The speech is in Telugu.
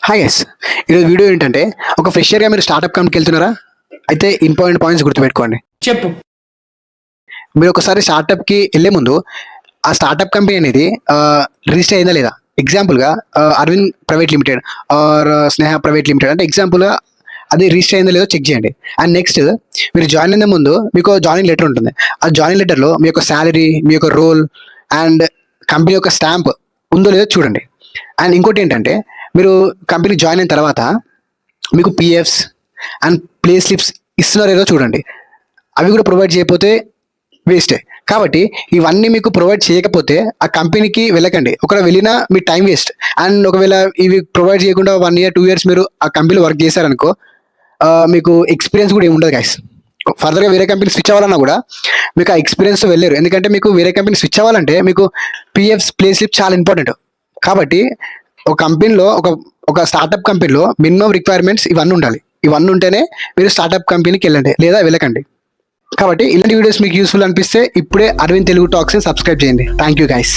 హాయ్ గైస్, ఈరోజు వీడియో ఏంటంటే ఒక ఫ్రెషర్గా మీరు స్టార్ట్అప్ కంపెనీకి వెళ్తున్నారా? అయితే ఇంపార్టెంట్ పాయింట్స్ గుర్తుపెట్టుకోండి. చెప్పు. మీరు ఒకసారి స్టార్ట్అప్కి వెళ్ళే ముందు ఆ స్టార్ట్అప్ కంపెనీ అనేది రిజిస్టర్ అయిందా లేదా? ఎగ్జాంపుల్గా Arvind private limited or Sneha private limited అంటే ఎగ్జాంపుల్గా అది రిజిస్టర్ అయిందో లేదో చెక్ చేయండి. అండ్ నెక్స్ట్ మీరు జాయిన్ అయిన ముందు మీకు జాయినింగ్ లెటర్ ఉంటుంది. ఆ జాయినింగ్ లెటర్లో మీ యొక్క శాలరీ, మీ యొక్క రోల్ అండ్ కంపెనీ యొక్క స్టాంప్ ఉందో లేదో చూడండి. అండ్ ఇంకోటి ఏంటంటే మీరు కంపెనీ జాయిన్ అయిన తర్వాత మీకు పిఎఫ్స్ అండ్ ప్లే స్లిప్స్ ఇస్తున్నారో లేదో చూడండి. అవి కూడా ప్రొవైడ్ చేయకపోతే వేస్టే. కాబట్టి ఇవన్నీ మీకు ప్రొవైడ్ చేయకపోతే ఆ కంపెనీకి వెళ్ళకండి. ఒకవేళ వెళ్ళినా మీ టైం వేస్ట్. అండ్ ఒకవేళ ఇవి ప్రొవైడ్ చేయకుండా 1 year 2 years మీరు ఆ కంపెనీలో వర్క్ చేశారనుకో మీకు ఎక్స్పీరియన్స్ కూడా ఏమి ఉండదు గైస్. ఫర్దర్గా వేరే కంపెనీ స్విచ్ అవ్వాలన్నా కూడా మీకు ఆ ఎక్స్పీరియన్స్ వెళ్ళారు. ఎందుకంటే మీకు వేరే కంపెనీ స్విచ్ అవ్వాలంటే మీకు పిఎఫ్స్ ప్లే స్లిప్ చాలా ఇంపార్టెంట్. కాబట్టి ఒక కంపెనీలో ఒక స్టార్ట్అప్ కంపెనీలో మినిమం రిక్వైర్మెంట్స్ ఇవన్నీ ఉండాలి. ఇవన్నీ ఉంటేనే మీరు స్టార్ట్అప్ కంపెనీకి వెళ్ళండి, లేదా వెళ్ళకండి. కాబట్టి ఇలాంటి వీడియోస్ మీకు యూస్ఫుల్ అనిపిస్తే ఇప్పుడే అరవింద్ తెలుగు టాక్స్ని సబ్స్క్రైబ్ చేయండి. Thank you guys.